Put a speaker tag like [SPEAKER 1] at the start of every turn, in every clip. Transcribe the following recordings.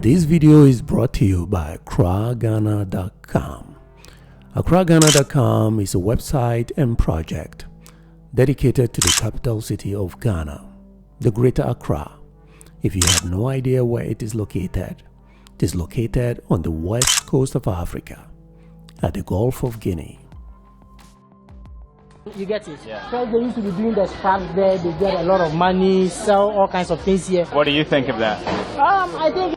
[SPEAKER 1] This video is brought to you by AccraGhana.com. AccraGhana.com is a website and project dedicated to the capital city of Ghana, the Greater Accra. If you have no idea where it is located on the west coast of Africa, at the Gulf of Guinea.
[SPEAKER 2] You get it? Yeah. So they used to be doing the scraps there, they get a lot of money, sell all kinds of things here.
[SPEAKER 3] What do you think of that?
[SPEAKER 2] I think...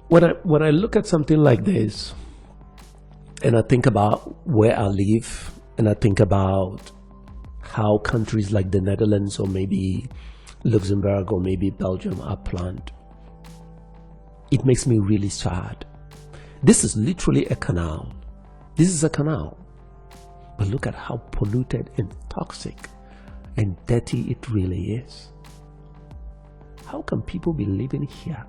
[SPEAKER 1] When I look at something like this, and I think about where I live, and I think about how countries like the Netherlands or maybe Luxembourg or maybe Belgium are planned, it makes me really sad. This is literally a canal. This is a canal. But look at how polluted and toxic and dirty it really is. How can people be living here?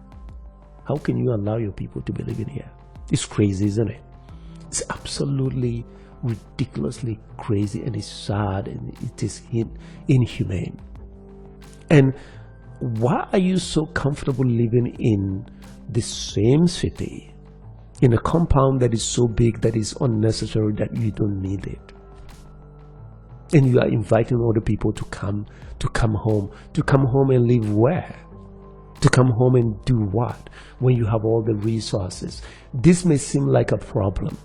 [SPEAKER 1] How can you allow your people to be living here? It's crazy, isn't it? It's absolutely ridiculously crazy, and it's sad, and it is inhumane. And why are you so comfortable living in the same city, in a compound that is so big that is unnecessary, that you don't need it? And you are inviting other people to come home and live where? To come home and do what? When you have all the resources. This may seem like a problem.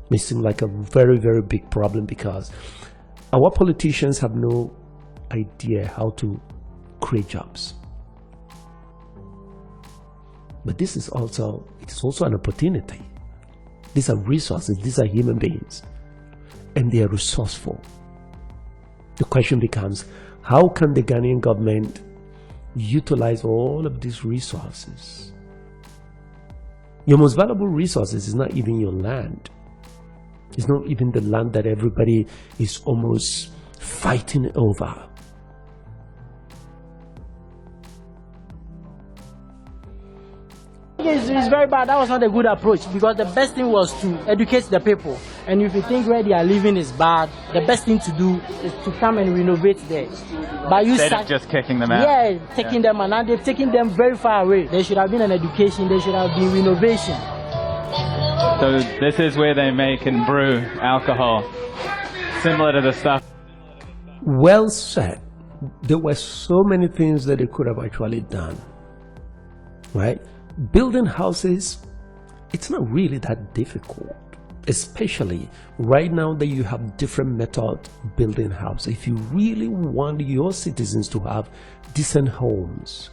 [SPEAKER 1] May seem like a very, very big problem, because our politicians have no idea how to create jobs. But it is also an opportunity. These are resources, these are human beings, and they are resourceful. The question becomes, how can the Ghanaian government utilize all of these resources? Your most valuable resources is not even your land. It's not even the land that everybody is almost fighting over.
[SPEAKER 2] It's very bad. That was not a good approach, because the best thing was to educate the people. And if you think where they are living is bad, the best thing to do is to come and renovate there. But you
[SPEAKER 3] instead of just kicking them out.
[SPEAKER 2] Yeah, taking them out. And they've taken them very far away. There should have been an education. There should have been renovation.
[SPEAKER 3] So this is where they make and brew alcohol, similar to the stuff.
[SPEAKER 1] Well said. There were so many things that they could have actually done, right? Building houses, it's not really that difficult, especially right now that you have different methods building houses. If you really want your citizens to have decent homes,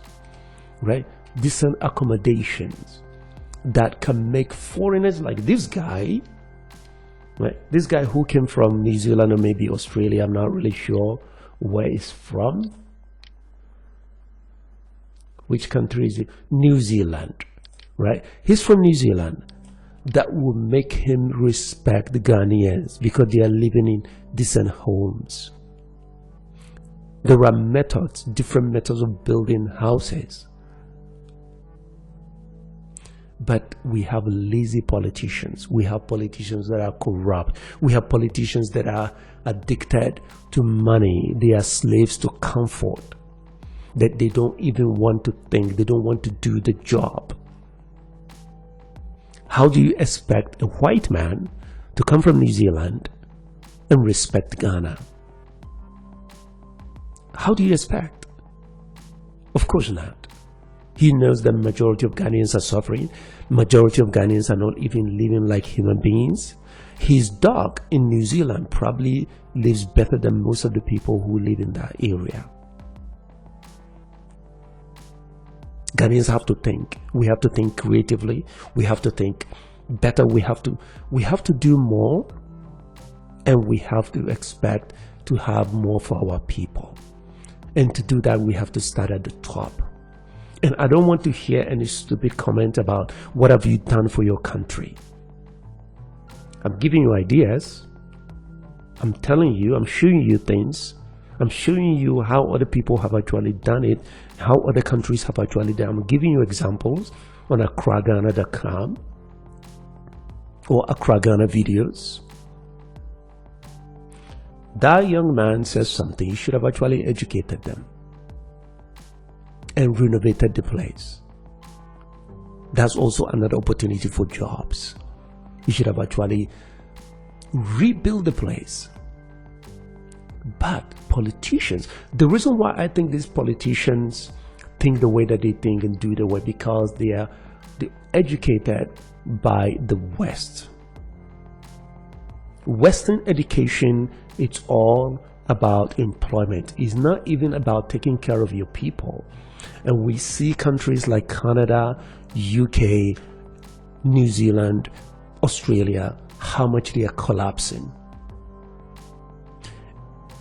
[SPEAKER 1] right, decent accommodations that can make foreigners like this guy, right, this guy who came from New Zealand or maybe Australia, I'm not really sure where he's from. Which country is it? New Zealand, right? He's from New Zealand. That will make him respect the Ghanaians because they are living in decent homes. There are methods, different methods of building houses. But we have lazy politicians. We have politicians that are corrupt. We have politicians that are addicted to money. They are slaves to comfort, that they don't even want to think, they don't want to do the job. How do you expect a white man to come from New Zealand and respect Ghana? How do you expect? Of course not. He knows the majority of Ghanaians are suffering. Majority of Ghanaians are not even living like human beings. His dog in New Zealand probably lives better than most of the people who live in that area. Ghanaians have to think. We have to think creatively. We have to think better. We have to do more, and we have to expect to have more for our people. And to do that, we have to start at the top. And I don't want to hear any stupid comment about what have you done for your country. I'm giving you ideas. I'm telling you, I'm showing you things. I'm showing you how other people have actually done it, how other countries have actually done it. I'm giving you examples on AccraGhana.com or Accra Ghana videos. That young man says something. He should have actually educated them and renovated the place. That's also another opportunity for jobs. You should have actually rebuilt the place. But politicians, the reason why I think these politicians think the way that they think and do the way, because they're educated by the West. Western education, it's all about employment. It's not even about taking care of your people. And we see countries like Canada, UK, New Zealand, Australia, how much they are collapsing.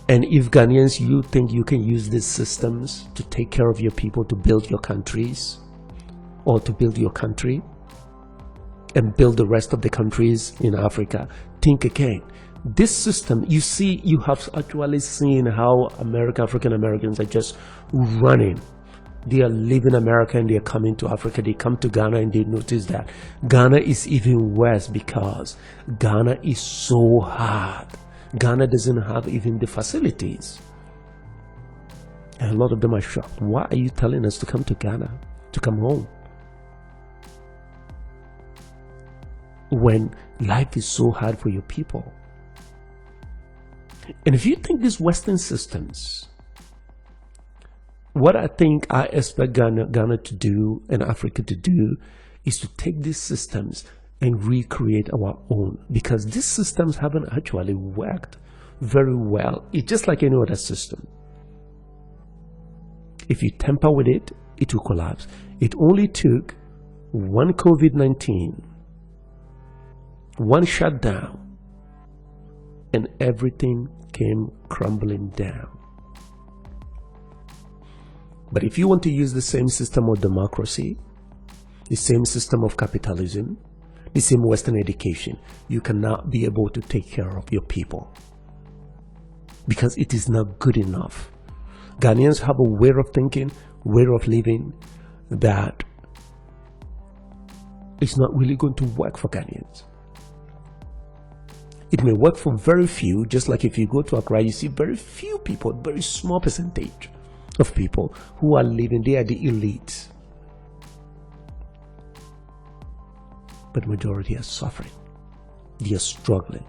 [SPEAKER 1] And if Ghanaians, you think you can use these systems to take care of your people, to build your countries, or to build your country and build the rest of the countries in Africa, think again. This system, you see, you have actually seen how African Americans are just running. They are leaving America and they are coming to Africa. They come to Ghana and they notice that Ghana is even worse because Ghana is so hard. Ghana doesn't have even the facilities. And a lot of them are shocked. Why are you telling us to come to Ghana, to come home, when life is so hard for your people? And if you think these Western systems, what I think I expect Ghana to do and Africa to do is to take these systems and recreate our own, because these systems haven't actually worked very well. It's just like any other system. If you tamper with it, it will collapse. It only took one COVID-19, one shutdown, and everything came crumbling down. But if you want to use the same system of democracy, the same system of capitalism, the same Western education, you cannot be able to take care of your people, because it is not good enough. Ghanaians have a way of thinking, way of living that is not really going to work for Ghanaians. It may work for very few, just like if you go to Accra, you see very few people, very small percentage of people who are living, they are the elite. But majority are suffering. They are struggling.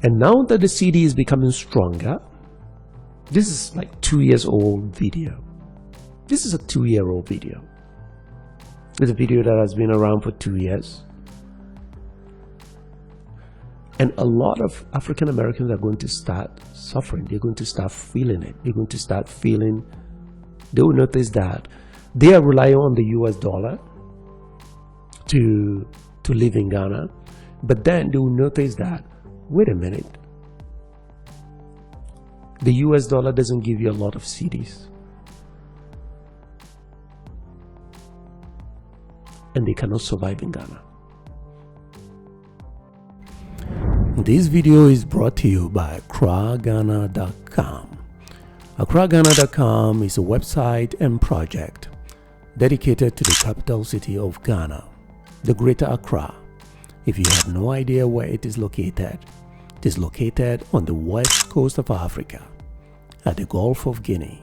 [SPEAKER 1] And now that the CD is becoming stronger, this is like 2 years old video. This is a 2-year-old video. It's a video that has been around for 2 years. And a lot of African Americans are going to start suffering. They're going to start feeling it. They're going to start feeling, they will notice that they are relying on the US dollar to live in Ghana. But then they will notice that, wait a minute, the US dollar doesn't give you a lot of cedis. And they cannot survive in Ghana. This video is brought to you by AccraGhana.com. AccraGhana.com is a website and project dedicated to the capital city of Ghana, the Greater Accra. If you have no idea where it is located on the west coast of Africa, at the Gulf of Guinea.